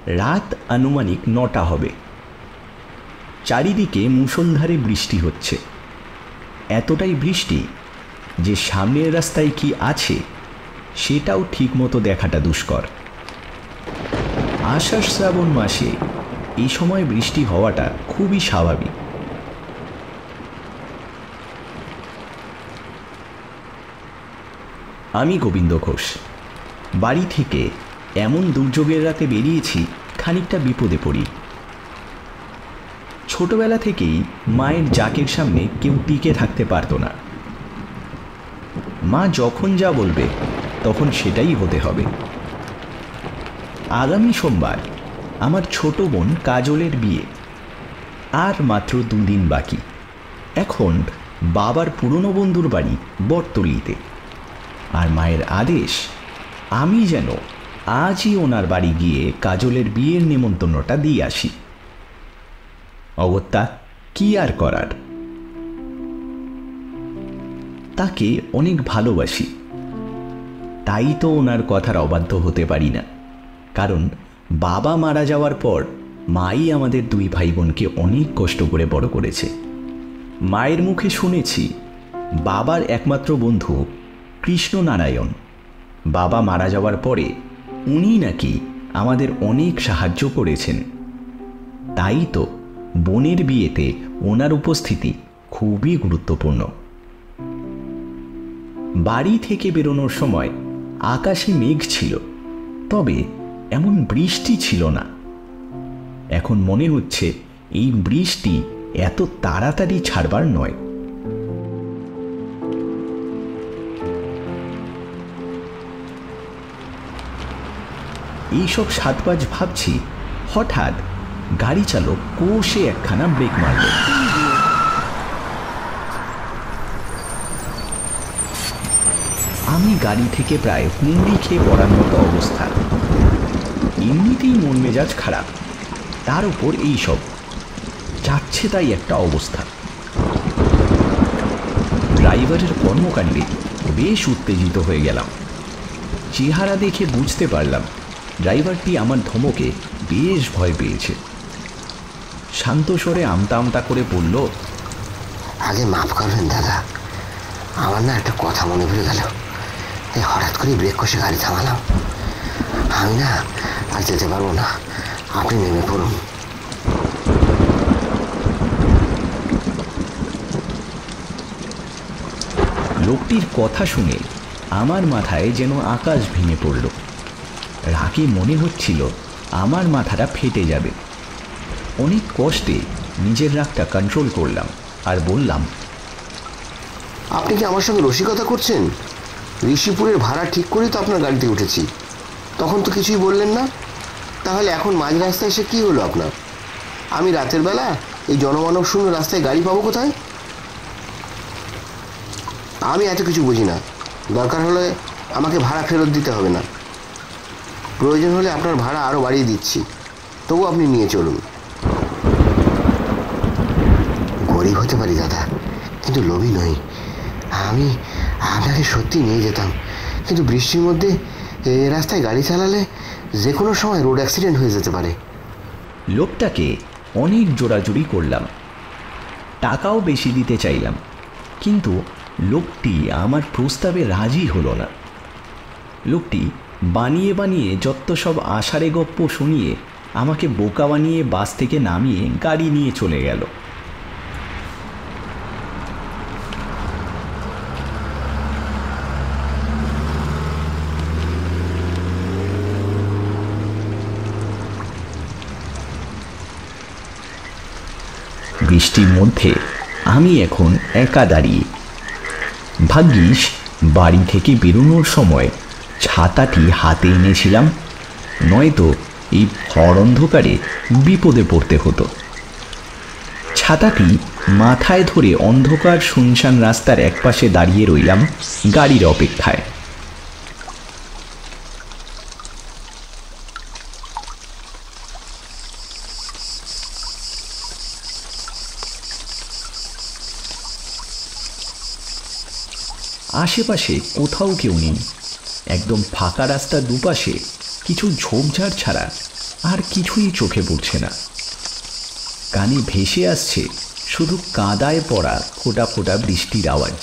রাত আনুমানিক 9টা হবে। চারিদিকে মুষলধারে বৃষ্টি হচ্ছে। এতটাই বৃষ্টি যে সামনের রাস্তায় কি আছে সেটাও ঠিকমতো দেখাটা দুষ্কর। আষাঢ় শ্রাবণ মাসে এই সময় বৃষ্টি হওয়াটা খুবই স্বাভাবিক। আমি গোবিন্দ ঘোষ। বাড়ি থেকে এমন দুর্যোগের রাতে বেরিয়েছি খানিকটা বিপদে পড়ি। ছোটবেলা থেকেই মায়ের জাকের সামনে কেউ টিকে থাকতে পারত না। মা যখন যা বলবে তখন সেটাই হতে হবে। আগামী সোমবার আমার ছোট বোন কাজলের বিয়ে। আর মাত্র 2 দিন বাকি। এখন বাবার পুরনো বন্ধুর বাড়ি বটতলিতে। আর মায়ের আদেশ আমি যেন আজই ওনার বাড়ি গিয়ে কাজলের বিয়ের নেমন্তন্নটা দিয়ে আসি। অগত্যা কি আর করার। তাকে অনেক ভালোবাসি, তাই তো ওনার কথার অবাধ্য হতে পারি না। কারণ বাবা মারা যাওয়ার পর মাই আমাদের 2 ভাই বোনকে অনেক কষ্ট করে বড় করেছে। মায়ের মুখে শুনেছি বাবার একমাত্র বন্ধু কৃষ্ণনারায়ণ বাবা মারা যাওয়ার পরে উনি নাকি আমাদের অনেক সাহায্য করেছেন। তাই তো বোনের বিয়েতে ওনার উপস্থিতি খুবই গুরুত্বপূর্ণ। বাড়ি থেকে বেরোনোর সময় আকাশে মেঘ ছিল, তবে এমন বৃষ্টি ছিল না। এখন মনে হচ্ছে এই বৃষ্টি এত তাড়াতাড়ি ছাড়বার নয়। এইসব সাতপাঁচ ভাবছি, হঠাৎ গাড়ি চালক কষে একখানা ব্রেক মারল। আমি গাড়ি থেকে প্রায় হুমড়ি খেয়ে পড়ার মতো অবস্থা। এমনিতেই মন মেজাজ খারাপ, তার উপর এইসব যাচ্ছে তাই একটা অবস্থা। ড্রাইভারের কর্মকাণ্ডে বেশ উত্তেজিত হয়ে গেলাম। চেহারা দেখে বুঝতে পারলাম ড্রাইভারটি আমার ধমকে বেশ ভয় পেয়েছে। শান্ত স্বরে আমতা আমতা করে বলল, আগে মাফ করবেন দাদা, আমার না একটা কথা মনে পড়ে গেল। এই হঠাৎ করে ব্রেক কষে গাড়ি থামালাম। আমি না আর যেতে পারবো না, আপনি নেমে পড়ুন। লোকটির কথা শুনে আমার মাথায় যেন আকাশ ভেঙে পড়ল। রাগে মনে হচ্ছিল আমার মাথাটা ফেটে যাবে। অনেক কষ্টে নিজের রাগটা কন্ট্রোল করলাম আর বললাম, আপনি কি আমার সঙ্গে রসিকতা করছেন? ঋষিপুরের ভাড়া ঠিক করেই তো আপনার গাড়িতে উঠেছি, তখন তো কিছুই বললেন না। তাহলে এখন মাঝ রাস্তায় এসে কী হলো আপনার? আমি রাতের বেলা এই জনমানব শূন্য রাস্তায় গাড়ি পাবো কোথায়? আমি এত কিছু বুঝি না। দরকার হলে আমাকে ভাড়া ফেরত দিতে হবে না। প্রয়োজন হলে আপনার ভাড়া আরও বাড়িয়ে দিচ্ছি, তবু আপনি নিয়ে চলুন। গরিব হতে পারি দাদা, কিন্তু লোভী নই। আমি আপনাকে সত্যি নিয়ে যেতাম, কিন্তু বৃষ্টির মধ্যে এই রাস্তায় গাড়ি চালালে যে কোনো সময় রোড অ্যাক্সিডেন্ট হয়ে যেতে পারে। লোকটাকে অনেক জোরাজুরি করলাম, টাকাও বেশি দিতে চাইলাম, কিন্তু লোকটি আমার প্রস্তাবে রাজি হলো না। লোকটি বানিয়ে বানিয়ে যত সব আষাঢ়ে গপ্প শুনিয়ে আমাকে বোকা বানিয়ে বাস থেকে নামিয়ে গাড়ি নিয়ে চলে গেল। বৃষ্টির মধ্যে আমি এখন একা দাঁড়িয়ে। ভাগ্যিস বাড়ি থেকে বেরোনোর সময় ছাতাটি হাতে এনেছিলাম, নয়তো এই ভর অন্ধকারে বিপদে পড়তে হতো। ছাতাটি মাথায় ধরে অন্ধকার শুনশান রাস্তার একপাশে দাঁড়িয়ে রইলাম গাড়ির অপেক্ষায়। আশেপাশে কোথাও কেউ নেই। একদম ফাঁকা রাস্তার দুপাশে কিছু ঝোপঝাড় ছাড়া আর কিছুই চোখে পড়ছে না। কানে ভেসে আসছে শুধু কাদায় পড়া ফোঁটা ফোঁটা বৃষ্টির আওয়াজ।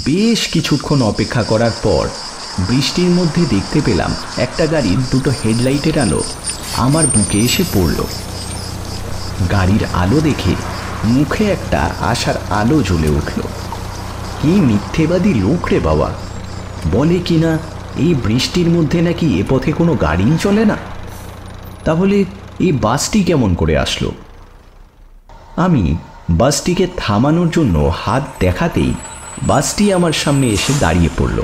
বেশ কিছুক্ষণ অপেক্ষা করার পর বৃষ্টির মধ্যে দেখতে পেলাম একটা গাড়ির দুটো হেডলাইটের আলো আমার বুকে এসে পড়ল। গাড়ির আলো দেখে মুখে একটা আশার আলো জ্বলে উঠল। কি মিথ্যেবাদী লোক রে বাবা, বলে কিনা এই বৃষ্টির মধ্যে নাকি এ পথে কোনো গাড়িই চলে না। তাহলে এই বাসটি কেমন করে আসলো? আমি বাসটিকে থামানোর জন্য হাত দেখাতেই বাসটি আমার সামনে এসে দাঁড়িয়ে পড়ল।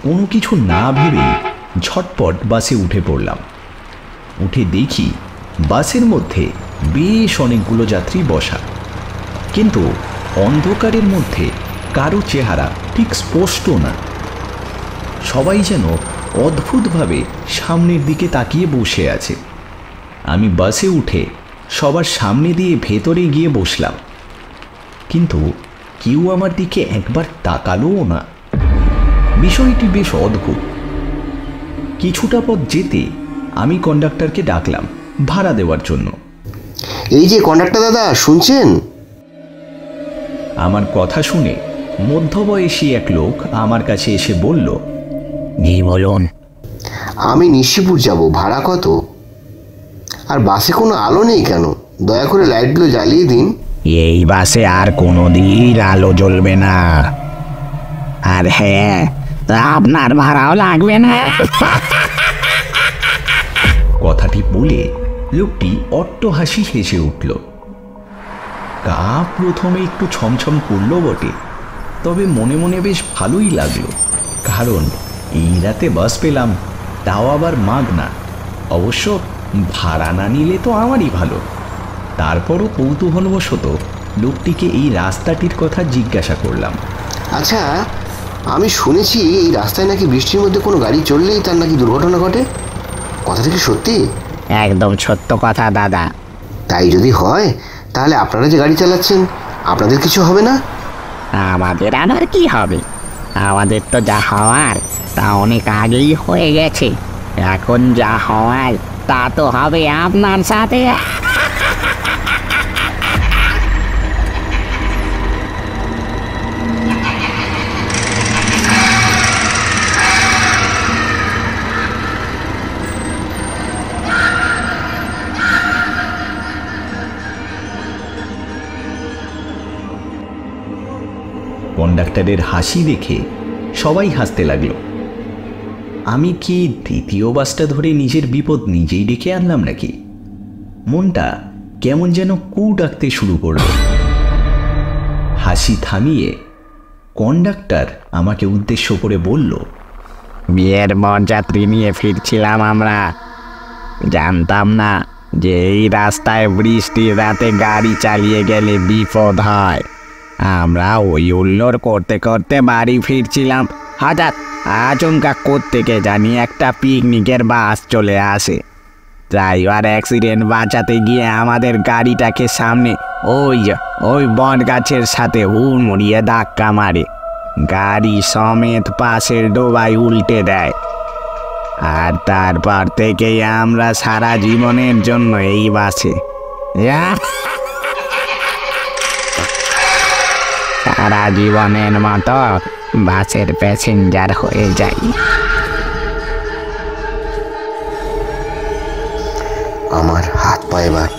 কোনো কিছু না ভেবেই ঝটপট বাসে উঠে পড়লাম। উঠে দেখি বাসের মধ্যে বেশ অনেকগুলো যাত্রী বসা, কিন্তু অন্ধকারের মধ্যে কারো চেহারা ঠিক স্পষ্ট না। সবাই যেন অদ্ভুতভাবে সামনের দিকে তাকিয়ে বসে আছে। আমি বাসে উঠে সবার সামনে দিয়ে ভেতরে গিয়ে বসলাম, কিন্তু কেউ আমার দিকে একবার তাকালোও না। বিষয়টি বেশ অদ্ভুত। কিছুটা পথ যেতে আমি কন্ডাক্টরকে ডাকলাম ভাড়া দেওয়ার জন্য। এই যে কন্ডাক্টর দাদা, শুনছেন? আমার কথা শুনে মধ্যবয়সী এক লোক আমার কাছে এসে বলল, জি বলুন। আমি নিশিপুর যাব, ভাড়া কত? আর বাসে কোনো আলো নেই কেন? দয়া করে লাইটগুলো জ্বালিয়ে দিন। এই বাসে আর কোনোদিন আলো জ্বলবে না। আর হ্যাঁ, আপনার ভাড়াও লাগবে না। কথাটি বলে লোকটি অট্টহাসি হেসে উঠল। গা প্রথমে একটু ছমছম করল বটে, তবে মনে মনে বেশ ভালোই লাগলো, কারণ এই রাতে বাস পেলাম, তাও আবার মাগনা। অবশ্য ভাড়া না নিলে তো আমারই ভালো। তারপরও কৌতূহলবশত লোকটিকে এই রাস্তাটির কথা জিজ্ঞাসা করলাম। আচ্ছা, আমি শুনেছি এই রাস্তায় নাকি বৃষ্টির মধ্যে কোনো গাড়ি চললেই তার নাকি দুর্ঘটনা ঘটে। কথাটা কি সত্যি? একদম সত্য কথা দাদা। তাই যদি হয় তাহলে আপনারা যে গাড়ি চালাচ্ছেন, আপনাদের কিছু হবে না? আমাদের আর কি হবে? আমাদের তো যা হওয়ার তা অনেক আগেই হয়ে গেছে। এখন যা হওয়ার তা তো হবে আপনার সাথে। কন্ডাক্টরের হাসি দেখে সবাই হাসতে লাগলো। আমি কি দ্বিতীয় বাসটা ধরে নিজের বিপদ নিজেই ডেকে আনলাম নাকি? মনটা কেমন যেন কু ডাকতে শুরু করল। হাসি থামিয়ে কন্ডাক্টর আমাকে উদ্দেশ্য করে বলল, বিয়ের বরযাত্রী নিয়ে ফিরছিলাম আমরা। জানতাম না যে এই রাস্তায় বৃষ্টির রাতে গাড়ি চালিয়ে গেলে বিপদ হয়। আমরা ওই উল্লোর করতে করতে বাড়ি ফিরছিলাম, হঠাৎ আচমকা কোত্থেকে জানি একটা পিকনিকের বাস চলে আসে। ড্রাইভার অ্যাক্সিডেন্ট বাঁচাতে গিয়ে আমাদের গাড়িটাকে সামনে ওই বট গাছের সাথে হুড়মুড়িয়ে ধাক্কা মারে। গাড়ি সমেত পাশের ডোবায় উল্টে দেয়। আর তারপর থেকেই আমরা সারা জীবনের জন্য এই বাসে, সারা জীবনের মতো বাসের প্যাসেঞ্জার হয়ে যাই। আমার হাত পা এবার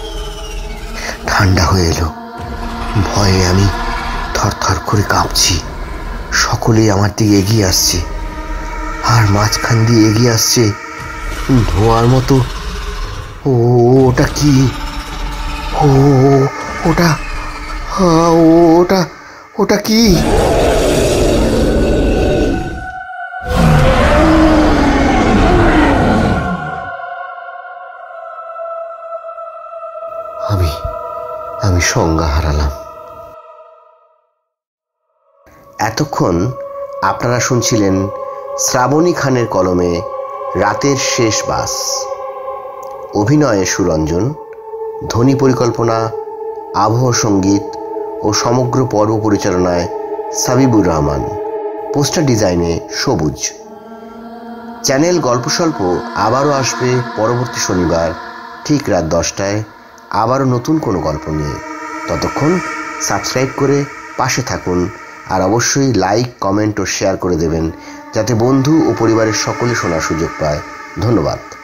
ঠান্ডা হয়ে এলো। ভয়ে আমি থরথর করে কাঁপছি। সকলেই আমার দিকে এগিয়ে আসছে, আর মাঝখান দিয়ে এগিয়ে আসছে ধোঁয়ার মতো। ওটা কি? ওটা ওটা ওটা কি? আমি সংজ্ঞা হারালাম। এতক্ষণ আপনারা শুনছিলেন শ্রাবণী খানের কলমে রাতের শেষ বাস। অভিনয়ে সুরঞ্জন, ধ্বনি পরিকল্পনা, আবহ সঙ্গীত ও সমগ্র পর্ব পরিচালনায় সাবিবুর রহমান, পোস্টার ডিজাইনে সবুজ। চ্যানেল গল্প স্বল্প আবারও আসবে পরবর্তী শনিবার ঠিক রাত 10টায়, আবারও নতুন কোনো গল্প নিয়ে। ততক্ষণ সাবস্ক্রাইব করে পাশে থাকুন, আর অবশ্যই লাইক, কমেন্ট ও শেয়ার করে দেবেন, যাতে বন্ধু ও পরিবারের সকলে শোনার সুযোগ পায়। ধন্যবাদ।